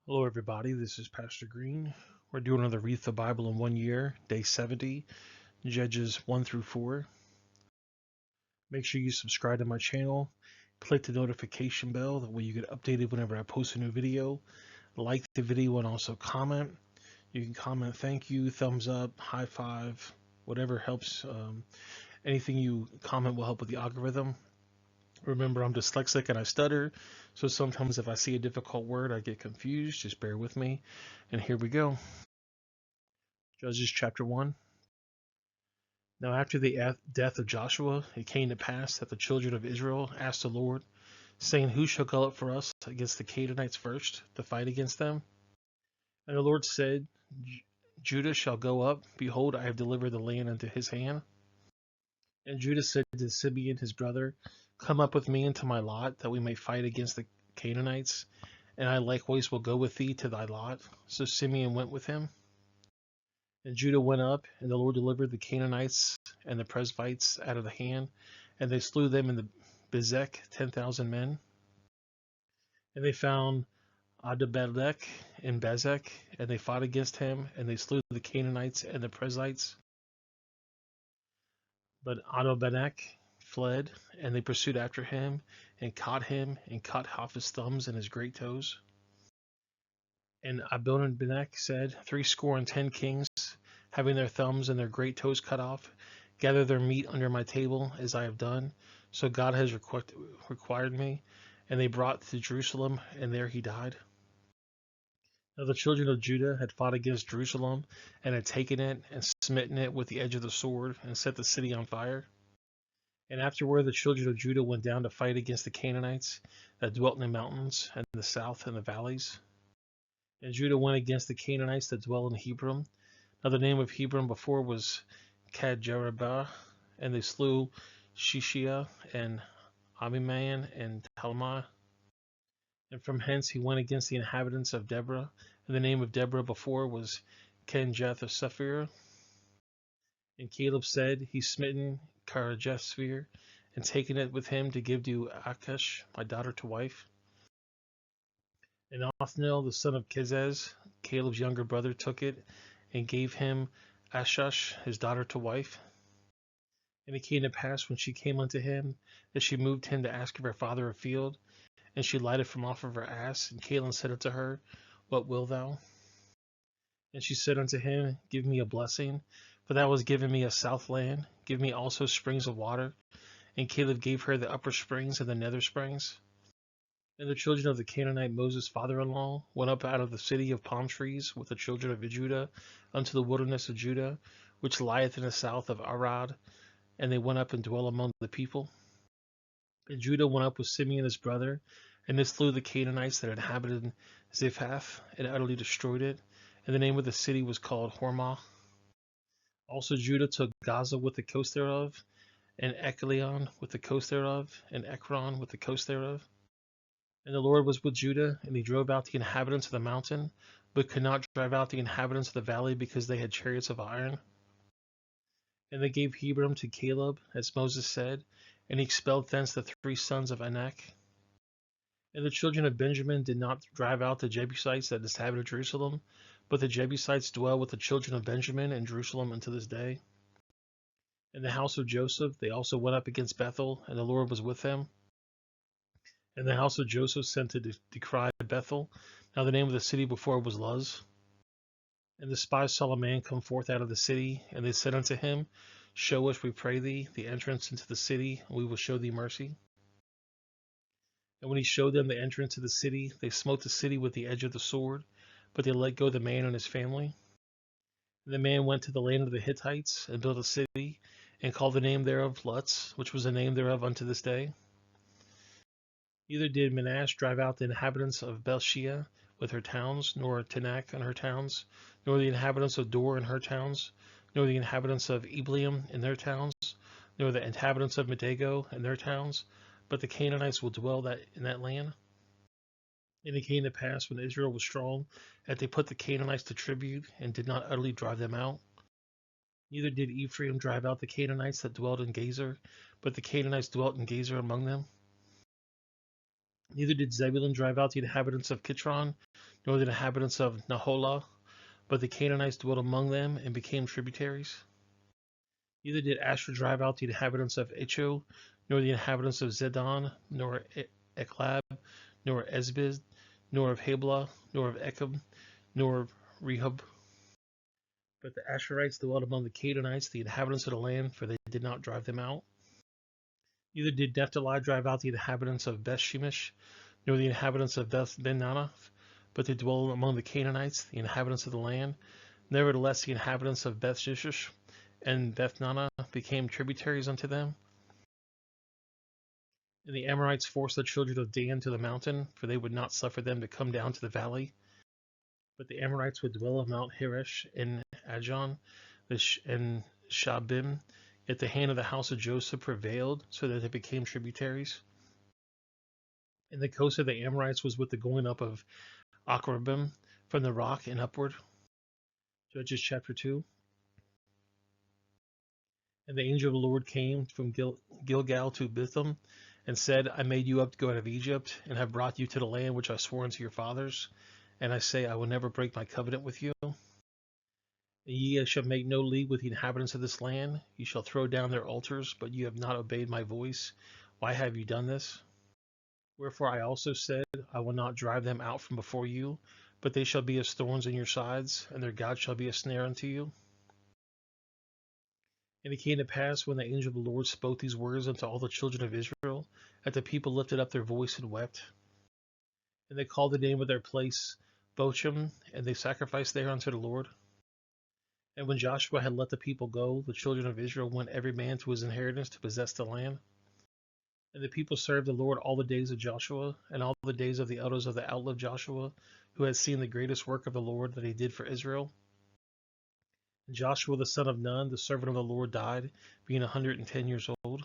Hello, everybody. This is Pastor Green. We're doing another Read the Bible in 1 year, day 70, Judges 1 through 4. Make sure you subscribe to my channel. Click the notification bell. That way you get updated whenever I post a new video. Like the video and also comment. You can comment thank you, thumbs up, high five, whatever helps. Anything you comment will help with the algorithm. Remember, I'm dyslexic and I stutter, so sometimes if I see a difficult word, I get confused. Just bear with me. And here we go. Judges chapter 1. Now after the death of Joshua, it came to pass that the children of Israel asked the Lord, saying, Who shall go up for us against the Canaanites first, to fight against them? And the Lord said, Judah shall go up. Behold, I have delivered the land into his hand. And Judah said to Simeon his brother, Come up with me into my lot, that we may fight against the Canaanites, and I likewise will go with thee to thy lot. So Simeon went with him. And Judah went up, and the Lord delivered the Canaanites and the Perizzites out of the hand, and they slew them in the Bezek 10,000 men. And they found Adabelech in Bezek, and they fought against him, and they slew the Canaanites and the Perizzites. But Adabelech fled, and they pursued after him, and caught him, and cut off his thumbs and his great toes. And Adonibelech said, 70 kings, having their thumbs and their great toes cut off, gather their meat under my table, as I have done. So God has required me. And they brought to Jerusalem, and there he died. Now the children of Judah had fought against Jerusalem, and had taken it, and smitten it with the edge of the sword, and set the city on fire. And afterward the children of Judah went down to fight against the Canaanites that dwelt in the mountains, and the south, and the valleys. And Judah went against the Canaanites that dwell in Hebron. Now the name of Hebron before was Kadjarabah, and they slew Shishia and Abiman and Talmai. And from hence he went against the inhabitants of Deborah, and the name of Deborah before was Kenjath-Sepher. And Caleb said, He's smitten Kirjath-Sepher, and taken it with him to give to Achish, my daughter, to wife. And Othniel, the son of Kezez, Caleb's younger brother, took it, and gave him Ashush, his daughter, to wife. And it came to pass, when she came unto him, that she moved him to ask of her father a field. And she lighted from off of her ass. And Caleb said unto her, What wilt thou? And she said unto him, Give me a blessing, for thou hast given me a south land. Give me also springs of water. And Caleb gave her the upper springs and the nether springs. And the children of the Canaanite Moses' father-in-law went up out of the city of palm trees with the children of Judah unto the wilderness of Judah, which lieth in the south of Arad, and they went up and dwelt among the people. And Judah went up with Simeon his brother, and they slew the Canaanites that inhabited Ziphath, and utterly destroyed it. And the name of the city was called Hormah. Also Judah took Gaza with the coast thereof, and Echalion with the coast thereof, and Ekron with the coast thereof. And the Lord was with Judah, and he drove out the inhabitants of the mountain, but could not drive out the inhabitants of the valley, because they had chariots of iron. And they gave Hebron to Caleb, as Moses said, and he expelled thence the 3 sons of Anak. And the children of Benjamin did not drive out the Jebusites that inhabited Jerusalem, but the Jebusites dwell with the children of Benjamin in Jerusalem unto this day. In the house of Joseph they also went up against Bethel, and the Lord was with them. And the house of Joseph sent to decry Bethel. Now the name of the city before was Luz. And the spies saw a man come forth out of the city, and they said unto him, Show us, we pray thee, the entrance into the city, and we will show thee mercy. And when he showed them the entrance to the city, they smote the city with the edge of the sword, but they let go the man and his family. And the man went to the land of the Hittites, and built a city, and called the name thereof Luz, which was the name thereof unto this day. Neither did Manasseh drive out the inhabitants of Bethshea with her towns, nor Tanakh and her towns, nor the inhabitants of Dor and her towns, nor the inhabitants of Eblaim and their towns, nor the inhabitants of Medago and their towns, but the Canaanites will dwell in that land. And it came to pass, when Israel was strong, that they put the Canaanites to tribute, and did not utterly drive them out. Neither did Ephraim drive out the Canaanites that dwelt in Gezer, but the Canaanites dwelt in Gezer among them. Neither did Zebulun drive out the inhabitants of Kitron, nor the inhabitants of Naholah, but the Canaanites dwelt among them and became tributaries. Neither did Asher drive out the inhabitants of Echo, nor the inhabitants of Zedon, nor Echlab, nor Ezbid, nor of Hablah, nor of Echem, nor of Rehob. But the Asherites dwelt among the Canaanites, the inhabitants of the land, for they did not drive them out. Neither did Naphtali drive out the inhabitants of Beth Shemesh, nor the inhabitants of Beth Ben-Anaph, but they dwell among the Canaanites, the inhabitants of the land. Nevertheless, the inhabitants of Beth Shemesh and Beth Nana became tributaries unto them. And the Amorites forced the children of Dan to the mountain, for they would not suffer them to come down to the valley. But the Amorites would dwell on Mount Heresh and Ajon and Shabim. Yet the hand of the house of Joseph prevailed, so that they became tributaries. And the coast of the Amorites was with the going up of Akrabim from the rock and upward. Judges chapter 2. And the angel of the Lord came from Gilgal to Bitham, and said, I made you up to go out of Egypt, and have brought you to the land which I swore unto your fathers. And I say, I will never break my covenant with you. And ye shall make no league with the inhabitants of this land. You shall throw down their altars, but you have not obeyed my voice. Why have you done this? Wherefore I also said, I will not drive them out from before you, but they shall be as thorns in your sides, and their God shall be a snare unto you. And it came to pass, when the angel of the Lord spoke these words unto all the children of Israel, that the people lifted up their voice and wept. And they called the name of their place Bochim, and they sacrificed there unto the Lord. And when Joshua had let the people go, the children of Israel went every man to his inheritance to possess the land. And the people served the Lord all the days of Joshua, and all the days of the elders of the outlived Joshua, who had seen the greatest work of the Lord that he did for Israel. And Joshua the son of Nun, the servant of the Lord, died, being 110 years old.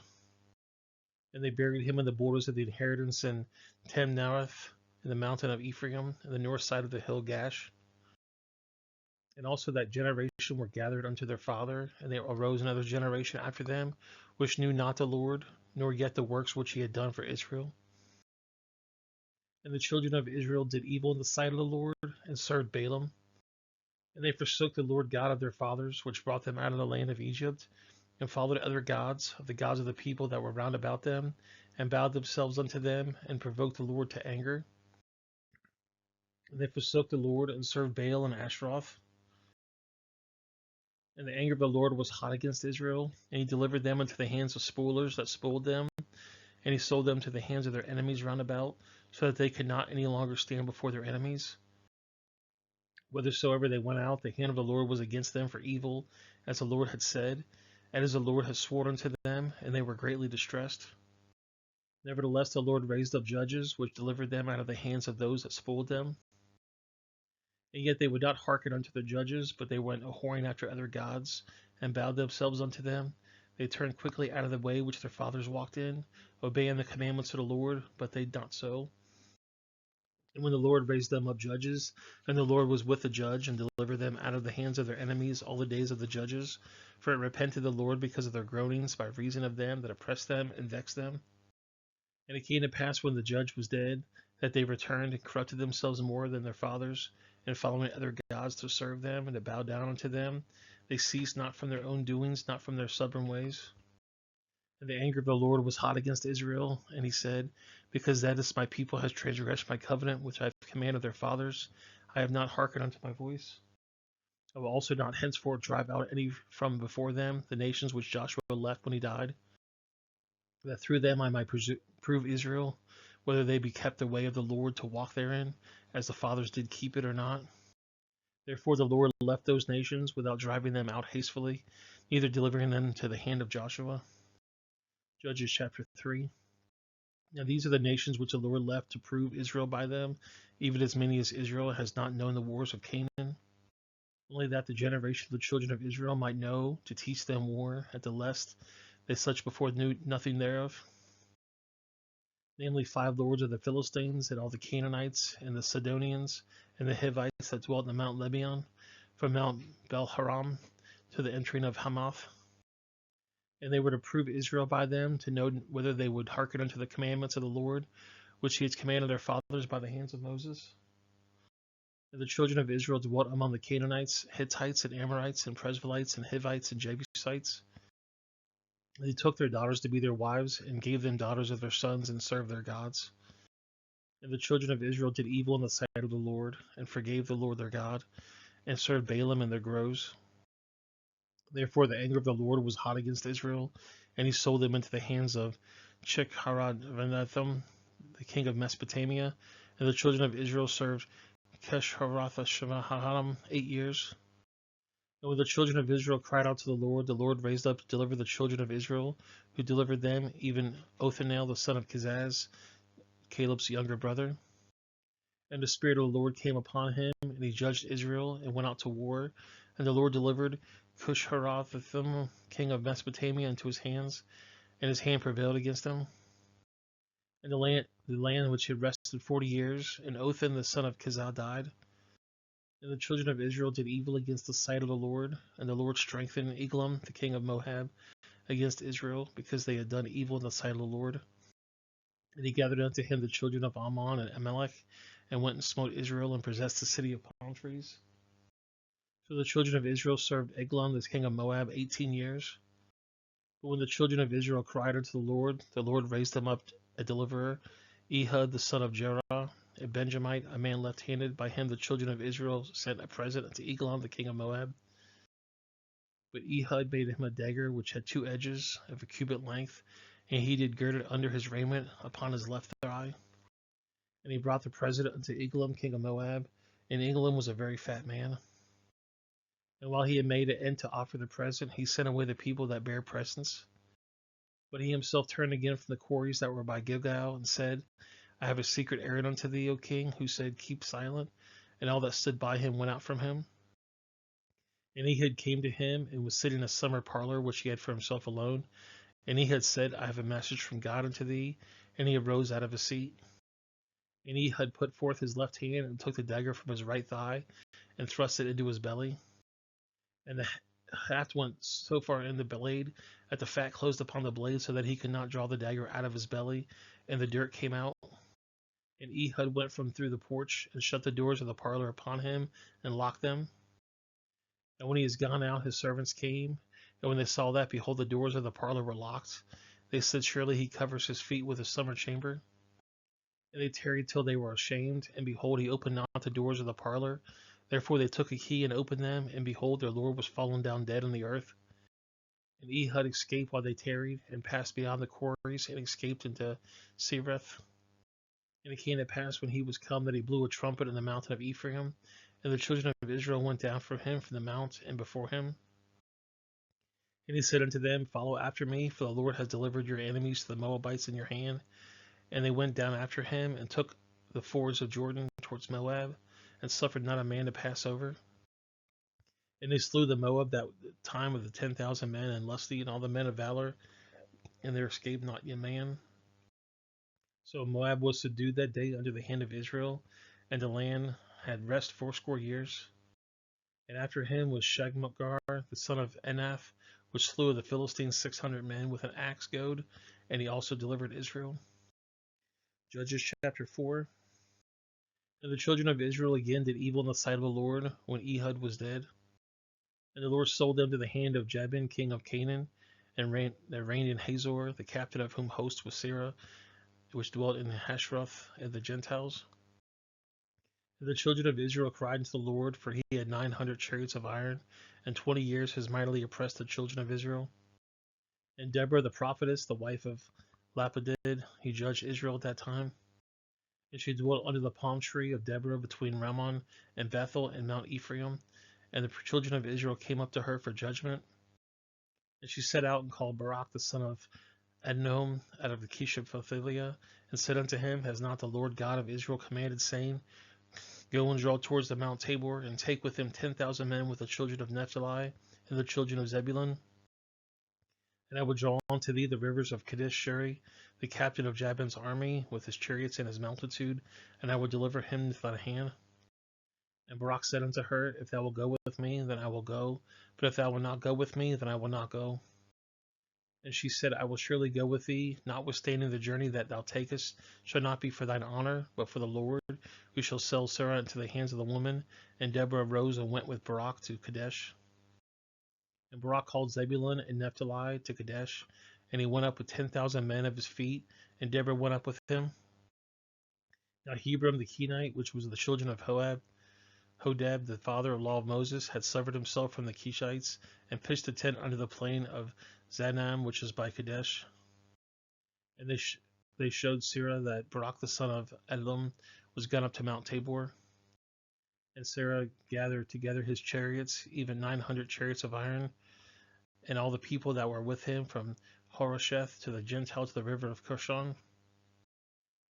And they buried him in the borders of the inheritance in Timnath, in the mountain of Ephraim, in the north side of the hill Gash. And also that generation were gathered unto their father, and there arose another generation after them, which knew not the Lord, nor yet the works which he had done for Israel. And the children of Israel did evil in the sight of the Lord, and served Balaam. And they forsook the Lord God of their fathers, which brought them out of the land of Egypt, and followed other gods, of the gods of the people that were round about them, and bowed themselves unto them, and provoked the Lord to anger. And they forsook the Lord, and served Baal and Ashtaroth. And the anger of the Lord was hot against Israel, and he delivered them into the hands of spoilers that spoiled them, and he sold them to the hands of their enemies round about, so that they could not any longer stand before their enemies. Whithersoever they went out, the hand of the Lord was against them for evil, as the Lord had said, and as the Lord had sworn unto them, and they were greatly distressed. Nevertheless, the Lord raised up judges, which delivered them out of the hands of those that spoiled them. And yet they would not hearken unto the judges, but they went a-whoring after other gods, and bowed themselves unto them. They turned quickly out of the way which their fathers walked in, obeying the commandments of the Lord, but they not so. And when the Lord raised them up judges, then the Lord was with the judge, and delivered them out of the hands of their enemies all the days of the judges. For it repented the Lord because of their groanings, by reason of them that oppressed them and vexed them. And it came to pass, when the judge was dead, that they returned and corrupted themselves more than their fathers, and following other gods to serve them and to bow down unto them. They ceased not from their own doings, not from their stubborn ways. And the anger of the Lord was hot against Israel, and he said, because that is my people has transgressed my covenant, which I have commanded their fathers, I have not hearkened unto my voice. I will also not henceforth drive out any from before them, the nations which Joshua left when he died, that through them I might prove Israel, whether they be kept the way of the Lord to walk therein, as the fathers did keep it or not. Therefore the Lord left those nations without driving them out hastily, neither delivering them to the hand of Joshua. Judges chapter 3. Now these are the nations which the Lord left to prove Israel by them, even as many as Israel has not known the wars of Canaan. Only that the generation of the children of Israel might know, to teach them war, at the lest they such before knew nothing thereof. Namely 5 lords of the Philistines, and all the Canaanites, and the Sidonians, and the Hivites that dwelt in Mount Lebanon, from Mount Belharam to the entering of Hamath. And they were to prove Israel by them, to know whether they would hearken unto the commandments of the Lord, which he had commanded their fathers by the hands of Moses. And the children of Israel dwelt among the Canaanites, Hittites, and Amorites, and Perizzites, and Hivites, and Jebusites. And they took their daughters to be their wives, and gave them daughters of their sons, and served their gods. And the children of Israel did evil in the sight of the Lord, and forgave the Lord their God, and served Baalim and their groves. Therefore the anger of the Lord was hot against Israel, and he sold them into the hands of Chik-Haradvanetham, the king of Mesopotamia. And the children of Israel served Keshharatha-Shemaharam 8 years. And when the children of Israel cried out to the Lord raised up to deliver the children of Israel, who delivered them, even Othniel the son of Kenaz, Caleb's younger brother. And the Spirit of the Lord came upon him, and he judged Israel, and went out to war. And the Lord delivered Cush-Harathaim, king of Mesopotamia, into his hands, and his hand prevailed against him. And the land which had rested 40 years, and Othan the son of Kenaz died. And the children of Israel did evil against the sight of the Lord, and the Lord strengthened Eglon, the king of Moab, against Israel, because they had done evil in the sight of the Lord. And he gathered unto him the children of Ammon and Amalek, and went and smote Israel, and possessed the city of palm trees. So the children of Israel served Eglon, the king of Moab, 18 years. But when the children of Israel cried unto the Lord raised them up a deliverer, Ehud the son of Jerah, a Benjamite, a man left-handed. By him the children of Israel sent a present unto Eglon, the king of Moab. But Ehud made him a dagger which had 2 edges of a cubit length, and he did gird it under his raiment upon his left thigh. And he brought the present unto Eglon, king of Moab, and Eglon was a very fat man. And while he had made an end to offer the present, he sent away the people that bare presents. But he himself turned again from the quarries that were by Gilgal, and said, I have a secret errand unto thee, O king. Who said, Keep silent. And all that stood by him went out from him. And Ehud came to him, and was sitting in a summer parlor which he had for himself alone. And he had said, I have a message from God unto thee. And he arose out of his seat. And Ehud put forth his left hand, and took the dagger from his right thigh, and thrust it into his belly. And the haft went so far in the blade that the fat closed upon the blade, so that he could not draw the dagger out of his belly, and the dirt came out. And Ehud went from through the porch, and shut the doors of the parlor upon him, and locked them. And when he is gone out, his servants came, and when they saw that, behold, the doors of the parlor were locked. They said, Surely he covers his feet with a summer chamber. And they tarried till they were ashamed, and behold, he opened not the doors of the parlor. Therefore they took a key and opened them, and behold, their Lord was fallen down dead on the earth. And Ehud escaped while they tarried, and passed beyond the quarries, and escaped into Seireth. And it came to pass when he was come that he blew a trumpet in the mountain of Ephraim, and the children of Israel went down from him from the mount and before him. And he said unto them, Follow after me, for the Lord has delivered your enemies to the Moabites in your hand. And they went down after him, and took the fords of Jordan towards Moab, and suffered not a man to pass over. And they slew the Moab that time of the 10,000 men, and lusty, and all the men of valor, and there escaped not a man. So Moab was subdued that day under the hand of Israel, and the land had rest 80 years. And after him was Shagmgar, the son of Anath, which slew of the Philistines 600 men with an axe goad, and he also delivered Israel. Judges chapter 4. And the children of Israel again did evil in the sight of the Lord when Ehud was dead. And the Lord sold them to the hand of Jabin, king of Canaan, and reigned in Hazor, the captain of whom host was Sarah, which dwelt in Hashroth and the Gentiles. And the children of Israel cried unto the Lord, for he had 900 chariots of iron, and 20 years has mightily oppressed the children of Israel. And Deborah the prophetess, the wife of Lapidid, he judged Israel at that time. And she dwelt under the palm tree of Deborah between Ramon and Bethel and Mount Ephraim. And the children of Israel came up to her for judgment. And she set out and called Barak the son of Adnom out of the Kish of Philiah, and said unto him, Has not the Lord God of Israel commanded, saying, Go and draw towards the Mount Tabor, and take with him 10,000 men with the children of Naphtali and the children of Zebulun? And I will draw unto thee the rivers of Kadesh Shuri, the captain of Jabin's army, with his chariots and his multitude, and I will deliver him into thy hand. And Barak said unto her, If thou wilt go with me, then I will go, but if thou wilt not go with me, then I will not go. And she said, I will surely go with thee, notwithstanding the journey that thou takest shall not be for thine honor, but for the Lord. We shall sell Sarah into the hands of the woman. And Deborah arose and went with Barak to Kadesh. And Barak called Zebulun and Naphtali to Kadesh, and he went up with 10,000 men of his feet, and Deborah went up with him. Now Hebron the Kenite, which was the children of Hodeb, the father-in-law of Moses, had severed himself from the Kishites, and pitched a tent under the plain of Zanam, which is by Kadesh. And they showed Sarah that Barak the son of Elam was gone up to Mount Tabor. And Sarah gathered together his chariots, even 900 chariots of iron, and all the people that were with him from Harosheth to the Gentile to the river of Kishon.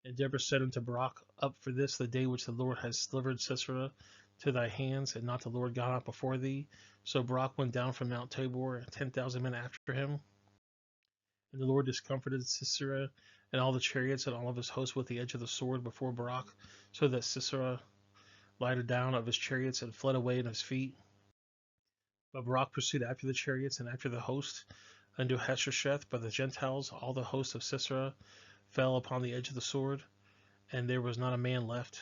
And Deborah said unto Barak, Up for this the day which the Lord has delivered Sisera to thy hands, and not the Lord gone out before thee. So Barak went down from Mount Tabor, 10,000 men after him. And the Lord discomfited Sisera and all the chariots and all of his hosts with the edge of the sword before Barak, so that Sisera lighted down of his chariots and fled away in his feet. But Barak pursued after the chariots and after the host unto Harosheth, but the Gentiles, all the hosts of Sisera, fell upon the edge of the sword, and there was not a man left.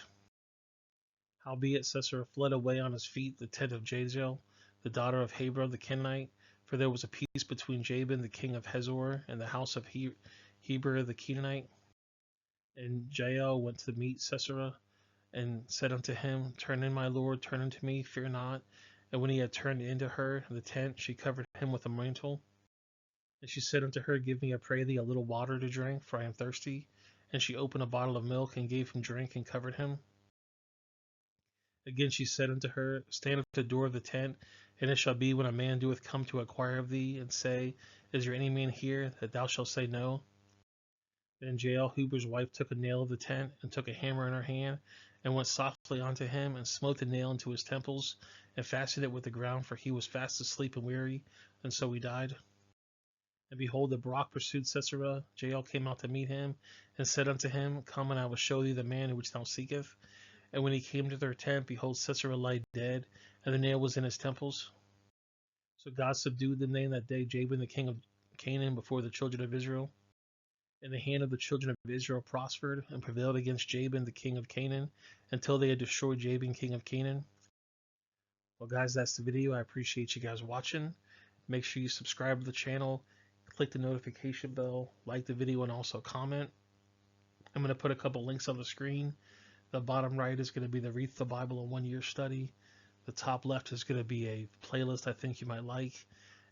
Howbeit Sisera fled away on his feet the tent of Jael, the daughter of Hebron the Kenite, for there was a peace between Jabin the king of Hazor and the house of Heber the Kenite. And Jael went to meet Sisera, and said unto him, Turn in, my lord, turn unto me, fear not. And when he had turned into her the tent, she covered him with a mantle. And she said unto her, Give me, I pray thee, a little water to drink, for I am thirsty. And she opened a bottle of milk, and gave him drink, and covered him. Again she said unto her, Stand at the door of the tent, and it shall be when a man doeth come to inquire of thee, and say, Is there any man here, that thou shalt say no? Then Jael, Heber's wife, took a nail of the tent, and took a hammer in her hand, and went softly unto him, and smote the nail into his temples, and fastened it with the ground, for he was fast asleep and weary, and so he died. And behold, the Barak pursued Sisera. Jael came out to meet him, and said unto him, Come, and I will show thee the man which thou seekest. And when he came to their tent, behold, Sisera lay dead, and the nail was in his temples. So God subdued them in that day Jabin the king of Canaan before the children of Israel. And the hand of the children of Israel prospered, and prevailed against Jabin the king of Canaan, until they had destroyed Jabin king of Canaan. Well guys, that's the video. I appreciate you guys watching. Make sure you subscribe to the channel, click the notification bell, like the video, and also comment. I'm going to put a couple links on the screen. The bottom right is going to be the Read the Bible in 1 Year study. The top left is going to be a playlist I think you might like.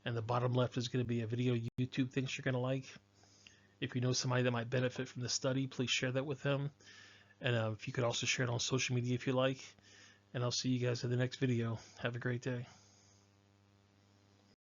And the bottom left is going to be a video YouTube thinks you're going to like. If you know somebody that might benefit from the study, please share that with them. And if you could also share it on social media if you like. And I'll see you guys in the next video. Have a great day.